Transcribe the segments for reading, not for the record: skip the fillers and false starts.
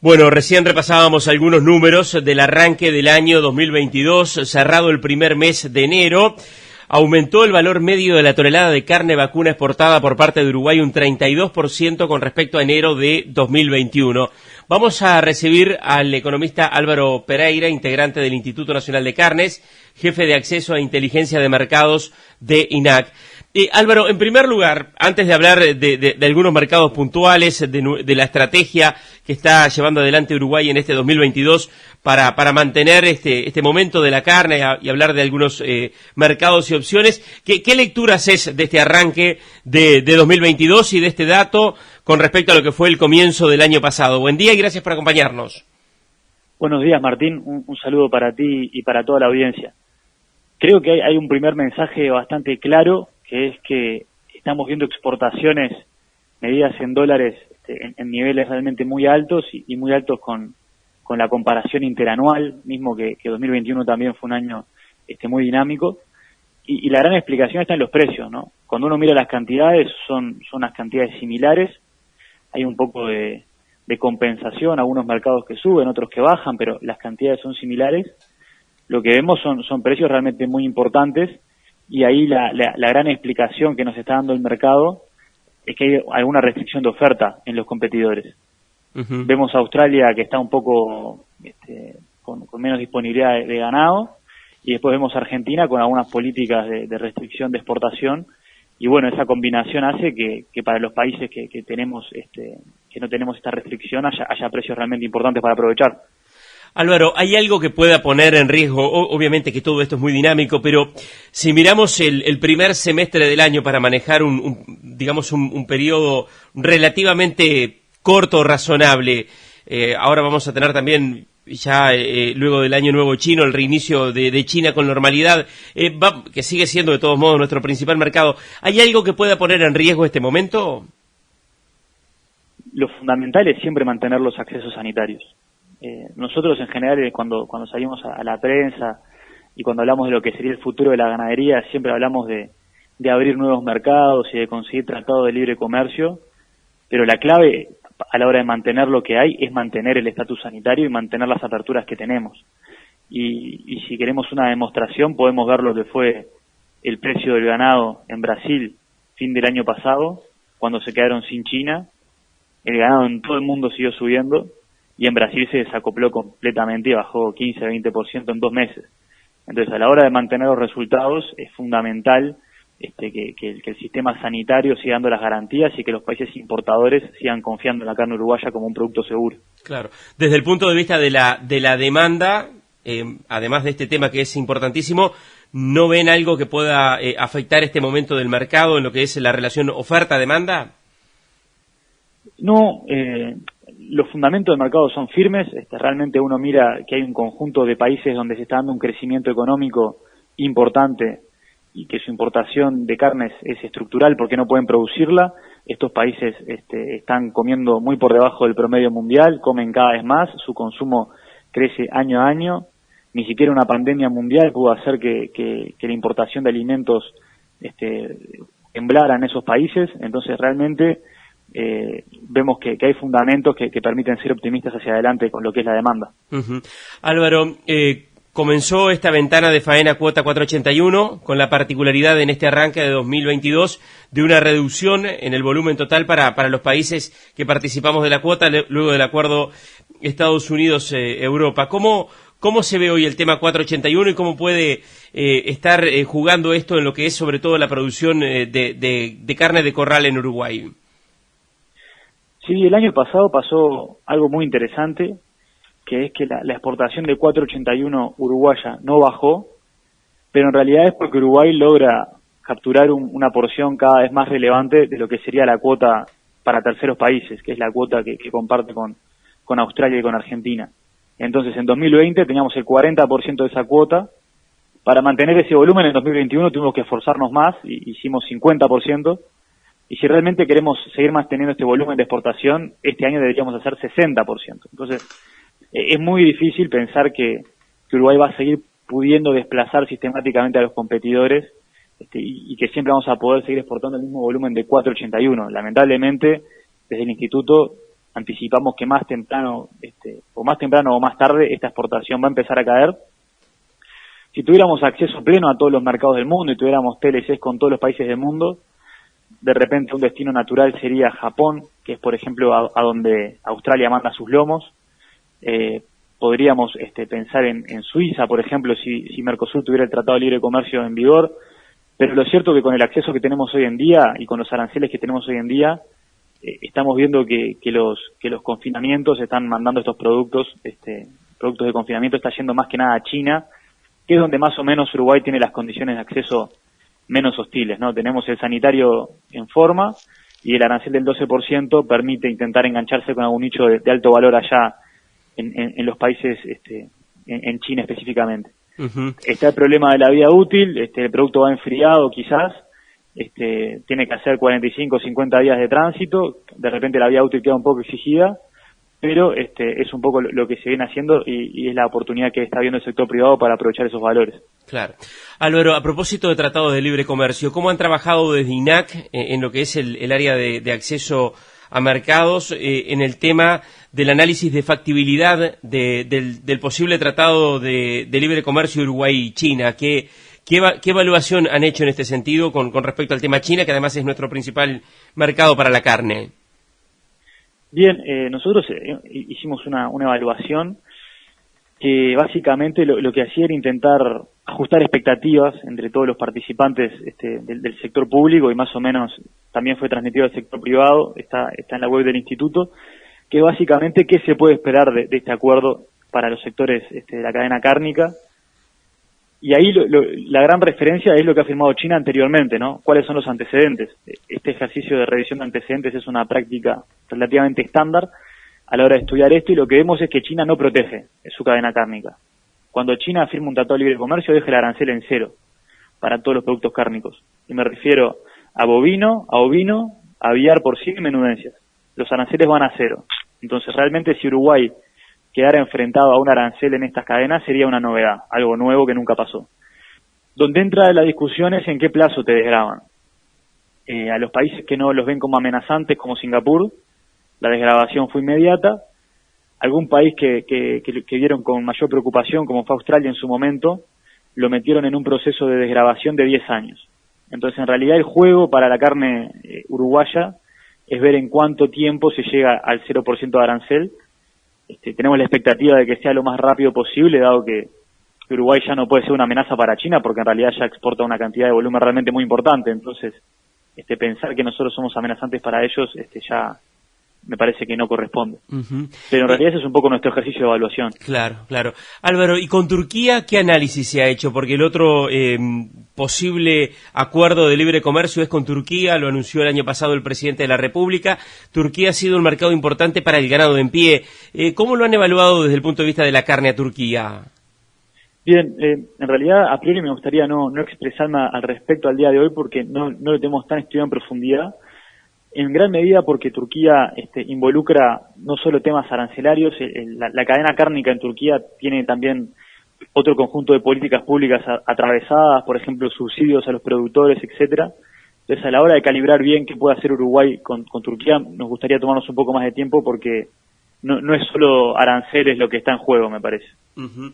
Bueno, recién repasábamos algunos números del arranque del año 2022, cerrado el primer mes de enero. Aumentó el valor medio de la tonelada de carne vacuna exportada por parte de Uruguay un 32% con respecto a enero de 2021. Vamos a recibir al economista Álvaro Pereira, integrante del Instituto Nacional de Carnes, jefe de acceso a inteligencia de mercados de INAC. Álvaro, en primer lugar, antes de hablar de algunos mercados puntuales, de la estrategia que está llevando adelante Uruguay en este 2022 para mantener este momento de la carne y hablar de algunos mercados y opciones, ¿qué lectura haces de este arranque de 2022 y de este dato con respecto a lo que fue el comienzo del año pasado? Buen día y gracias por acompañarnos. Buenos días, Martín. Un saludo para ti y para toda la audiencia. Creo que hay un primer mensaje bastante claro, que es que estamos viendo exportaciones medidas en dólares en niveles realmente muy altos y muy altos con la comparación interanual, mismo que 2021 también fue un año muy dinámico. Y la gran explicación está en los precios, ¿no? Cuando uno mira las cantidades, son unas cantidades similares. Hay un poco de compensación, algunos mercados que suben, otros que bajan, pero las cantidades son similares. Lo que vemos son precios realmente muy importantes, y ahí la gran explicación que nos está dando el mercado es que hay alguna restricción de oferta en los competidores. Uh-huh. Vemos a Australia, que está un poco con menos disponibilidad de ganado, y después vemos a Argentina con algunas políticas de restricción de exportación, y bueno, esa combinación hace que para los países que tenemos que no tenemos esta restricción haya precios realmente importantes para aprovechar. Álvaro, ¿hay algo que pueda poner en riesgo? Obviamente que todo esto es muy dinámico, pero si miramos el primer semestre del año para manejar un periodo relativamente corto, razonable, ahora vamos a tener también ya luego del año nuevo chino, el reinicio de China con normalidad, que sigue siendo de todos modos nuestro principal mercado. ¿Hay algo que pueda poner en riesgo este momento? Lo fundamental es siempre mantener los accesos sanitarios. Nosotros en general cuando salimos a la prensa y cuando hablamos de lo que sería el futuro de la ganadería, siempre hablamos de abrir nuevos mercados y de conseguir tratados de libre comercio, pero la clave a la hora de mantener lo que hay es mantener el estatus sanitario y mantener las aperturas que tenemos. Y si queremos una demostración, podemos ver lo que fue el precio del ganado en Brasil fin del año pasado, cuando se quedaron sin China. El ganado en todo el mundo siguió subiendo, y en Brasil se desacopló completamente y bajó 15-20% en 2 meses. Entonces, a la hora de mantener los resultados, es fundamental que el sistema sanitario siga dando las garantías y que los países importadores sigan confiando en la carne uruguaya como un producto seguro. Claro. Desde el punto de vista de la demanda, además de este tema que es importantísimo, ¿no ven algo que pueda afectar este momento del mercado en lo que es la relación oferta-demanda? No, los fundamentos del mercado son firmes. Realmente uno mira que hay un conjunto de países donde se está dando un crecimiento económico importante y que su importación de carnes es estructural porque no pueden producirla. Estos países están comiendo muy por debajo del promedio mundial, comen cada vez más, su consumo crece año a año. Ni siquiera una pandemia mundial pudo hacer que la importación de alimentos temblara en esos países. Entonces realmente vemos que hay fundamentos que permiten ser optimistas hacia adelante con lo que es la demanda. Uh-huh. Álvaro, comenzó esta ventana de faena cuota 481 con la particularidad en este arranque de 2022 de una reducción en el volumen total para los países que participamos de la cuota luego del acuerdo Estados Unidos-Europa. ¿Cómo se ve hoy el tema 481 y cómo puede estar jugando esto en lo que es sobre todo la producción de carne de corral en Uruguay? Sí, el año pasado pasó algo muy interesante, que es que la exportación de 481 uruguaya no bajó, pero en realidad es porque Uruguay logra capturar una porción cada vez más relevante de lo que sería la cuota para terceros países, que es la cuota que comparte con Australia y con Argentina. Entonces, en 2020 teníamos el 40% de esa cuota. Para mantener ese volumen en 2021 tuvimos que esforzarnos más, y hicimos 50%. Y si realmente queremos seguir manteniendo este volumen de exportación, este año deberíamos hacer 60%. Entonces, es muy difícil pensar que Uruguay va a seguir pudiendo desplazar sistemáticamente a los competidores y que siempre vamos a poder seguir exportando el mismo volumen de 481. Lamentablemente, desde el Instituto anticipamos que más temprano tiempo. Más temprano o más tarde esta exportación va a empezar a caer. Si tuviéramos acceso pleno a todos los mercados del mundo y tuviéramos TLCs con todos los países del mundo, de repente un destino natural sería Japón, que es por ejemplo a donde Australia manda sus lomos. Podríamos pensar en Suiza, por ejemplo, si Mercosur tuviera el Tratado de Libre Comercio en vigor. Pero lo cierto es que con el acceso que tenemos hoy en día y con los aranceles que tenemos hoy en día, estamos viendo que los confinamientos están mandando estos productos de confinamiento, está yendo más que nada a China, que es donde más o menos Uruguay tiene las condiciones de acceso menos hostiles, ¿no? Tenemos el sanitario en forma y el arancel del 12% permite intentar engancharse con algún nicho de alto valor allá en los países, en China específicamente. Uh-huh. Está el problema de la vida útil, el producto va enfriado quizás, tiene que hacer 45 o 50 días de tránsito, de repente la vida útil queda un poco exigida, pero es un poco lo que se viene haciendo y es la oportunidad que está viendo el sector privado para aprovechar esos valores. Claro. Álvaro, a propósito de tratados de libre comercio, ¿cómo han trabajado desde INAC en lo que es el área de acceso a mercados en el tema del análisis de factibilidad del posible tratado de libre comercio Uruguay y China? ¿Qué evaluación han hecho en este sentido con respecto al tema China, que además es nuestro principal mercado para la carne? Bien, nosotros hicimos una evaluación que básicamente lo que hacía era intentar ajustar expectativas entre todos los participantes del sector público y más o menos también fue transmitido al sector privado, está en la web del instituto, que básicamente qué se puede esperar de este acuerdo para los sectores de la cadena cárnica. Y ahí la gran referencia es lo que ha firmado China anteriormente, ¿no? ¿Cuáles son los antecedentes? Este ejercicio de revisión de antecedentes es una práctica relativamente estándar a la hora de estudiar esto y lo que vemos es que China no protege su cadena cárnica. Cuando China firma un tratado de libre comercio deja el arancel en cero para todos los productos cárnicos. Y me refiero a bovino, a ovino, aviar, porcino y menudencias. Los aranceles van a cero. Entonces realmente si Uruguay quedara enfrentado a un arancel en estas cadenas sería una novedad, algo nuevo que nunca pasó. Donde entra la discusión es en qué plazo te desgravan. A los países que no los ven como amenazantes, como Singapur, la desgravación fue inmediata. Algún país que vieron con mayor preocupación, como fue Australia en su momento, lo metieron en un proceso de desgravación de 10 años. Entonces, en realidad, el juego para la carne uruguaya es ver en cuánto tiempo se llega al 0% de arancel. Tenemos la expectativa de que sea lo más rápido posible, dado que Uruguay ya no puede ser una amenaza para China, porque en realidad ya exporta una cantidad de volumen realmente muy importante. Entonces, pensar que nosotros somos amenazantes para ellos, ya me parece que no corresponde. Uh-huh. Pero en realidad ese es un poco nuestro ejercicio de evaluación. Claro, claro. Álvaro, ¿y con Turquía qué análisis se ha hecho? Porque el otro posible acuerdo de libre comercio es con Turquía, lo anunció el año pasado el presidente de la República. Turquía ha sido un mercado importante para el ganado en pie. ¿Cómo lo han evaluado desde el punto de vista de la carne a Turquía? Bien, en realidad a priori me gustaría no expresarme al respecto al día de hoy porque no lo tenemos tan estudiado en profundidad. En gran medida porque Turquía involucra no solo temas arancelarios, la cadena cárnica en Turquía tiene también otro conjunto de políticas públicas atravesadas, por ejemplo, subsidios a los productores, etcétera. Entonces, a la hora de calibrar bien qué puede hacer Uruguay con Turquía, nos gustaría tomarnos un poco más de tiempo porque no es solo aranceles lo que está en juego, me parece. Uh-huh.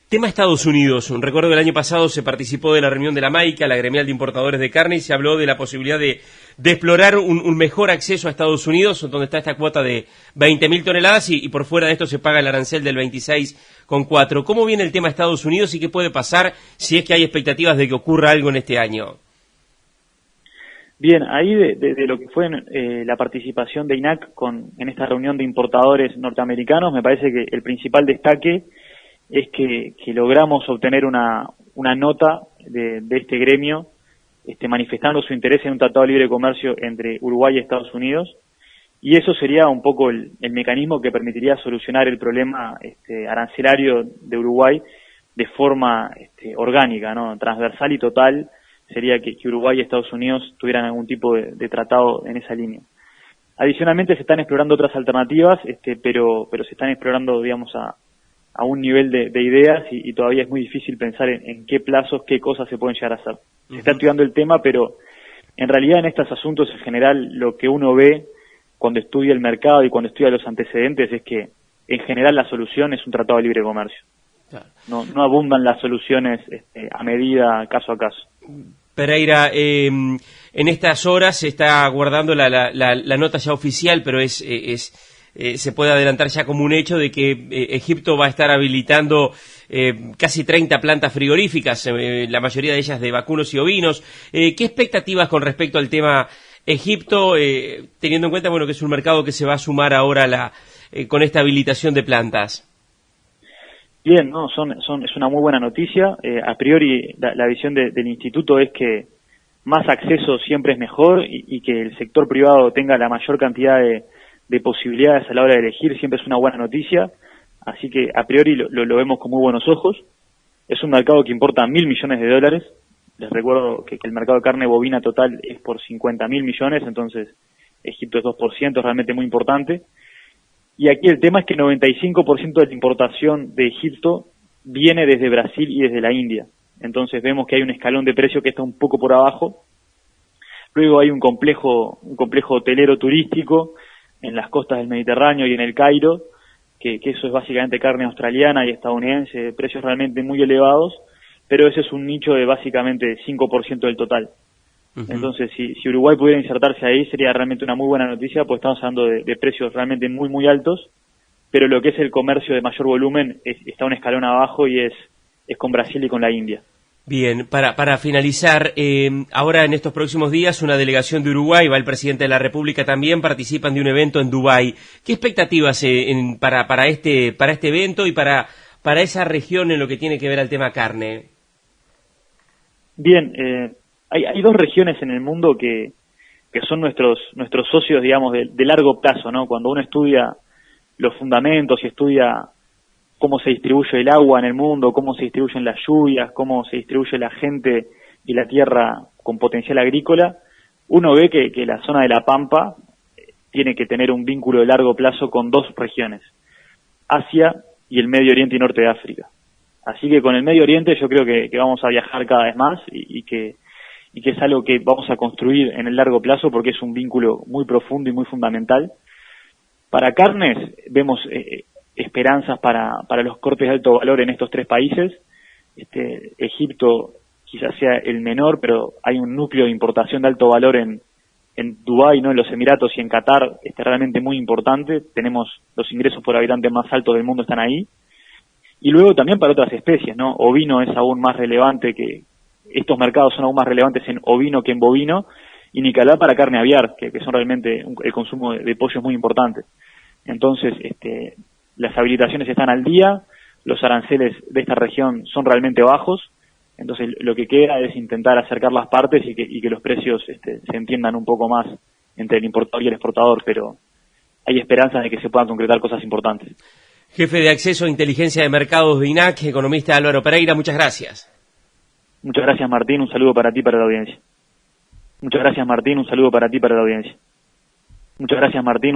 Tema Estados Unidos. Recuerdo que el año pasado se participó de la reunión de la MAICA, la gremial de importadores de carne, y se habló de la posibilidad de explorar un mejor acceso a Estados Unidos, donde está esta cuota de 20.000 toneladas y por fuera de esto se paga el arancel del 26,4. ¿Cómo viene el tema Estados Unidos y qué puede pasar si es que hay expectativas de que ocurra algo en este año? Bien, ahí de lo que fue la participación de INAC en esta reunión de importadores norteamericanos, me parece que el principal destaque es que logramos obtener una nota de este gremio manifestando su interés en un tratado de libre comercio entre Uruguay y Estados Unidos, y eso sería un poco el mecanismo que permitiría solucionar el problema arancelario de Uruguay de forma orgánica, ¿no? Transversal y total sería que Uruguay y Estados Unidos tuvieran algún tipo de tratado en esa línea. Adicionalmente se están explorando otras alternativas, pero se están explorando, digamos, a un nivel de ideas y todavía es muy difícil pensar en qué plazos, qué cosas se pueden llegar a hacer. Se está estudiando el tema, pero en realidad en estos asuntos en general lo que uno ve cuando estudia el mercado y cuando estudia los antecedentes es que en general la solución es un tratado de libre comercio. Claro. No abundan las soluciones a medida, caso a caso. Pereira, en estas horas se está guardando la nota ya oficial, pero se puede adelantar ya como un hecho de que Egipto va a estar habilitando casi 30 plantas frigoríficas, la mayoría de ellas de vacunos y ovinos. ¿Qué expectativas con respecto al tema Egipto, teniendo en cuenta bueno que es un mercado que se va a sumar ahora con esta habilitación de plantas? Bien, no, es una muy buena noticia. A priori, la visión del instituto es que más acceso siempre es mejor y que el sector privado tenga la mayor cantidad de posibilidades a la hora de elegir siempre es una buena noticia. Así que a priori lo vemos con muy buenos ojos. Es un mercado que importa $1.000 millones. Les recuerdo que el mercado de carne bovina total es por 50.000 millones, entonces Egipto es 2%, realmente muy importante. Y aquí el tema es que el 95% de la importación de Egipto viene desde Brasil y desde la India. Entonces vemos que hay un escalón de precio que está un poco por abajo. Luego hay un complejo hotelero turístico en las costas del Mediterráneo y en el Cairo, que eso es básicamente carne australiana y estadounidense, de precios realmente muy elevados, pero ese es un nicho de básicamente 5% del total. Entonces, si Uruguay pudiera insertarse ahí, sería realmente una muy buena noticia, pues estamos hablando de precios realmente muy, muy altos, pero lo que es el comercio de mayor volumen está un escalón abajo y es con Brasil y con la India. Bien, para finalizar, ahora en estos próximos días una delegación de Uruguay, va el presidente de la República también, participan de un evento en Dubái. ¿Qué expectativas para este evento y para esa región en lo que tiene que ver al tema carne? Bien, hay dos regiones en el mundo que son nuestros socios, digamos, de largo plazo, ¿no? Cuando uno estudia los fundamentos y estudia cómo se distribuye el agua en el mundo, cómo se distribuyen las lluvias, cómo se distribuye la gente y la tierra con potencial agrícola, uno ve que la zona de la Pampa tiene que tener un vínculo de largo plazo con dos regiones, Asia y el Medio Oriente y Norte de África. Así que con el Medio Oriente yo creo que vamos a viajar cada vez más y que es algo que vamos a construir en el largo plazo porque es un vínculo muy profundo y muy fundamental. Para carnes vemos esperanzas para los cortes de alto valor en estos tres países. Egipto quizás sea el menor, pero hay un núcleo de importación de alto valor en Dubái, ¿no? En los Emiratos y en Qatar, realmente muy importante. Tenemos los ingresos por habitante más altos del mundo, están ahí. Y luego también para otras especies, ¿no? Ovino es aún más relevante estos mercados son aún más relevantes en ovino que en bovino, y ni que hablar para carne aviar, que son realmente el consumo de pollo es muy importante. Entonces, las habilitaciones están al día, los aranceles de esta región son realmente bajos, entonces lo que queda es intentar acercar las partes y que los precios se entiendan un poco más entre el importador y el exportador, pero hay esperanzas de que se puedan concretar cosas importantes. Jefe de Acceso a Inteligencia de Mercados de INAC, economista Álvaro Pereira, muchas gracias. Muchas gracias, Martín, un saludo para ti y para la audiencia. Muchas gracias, Martín, un saludo para ti y para la audiencia. Muchas gracias, Martín.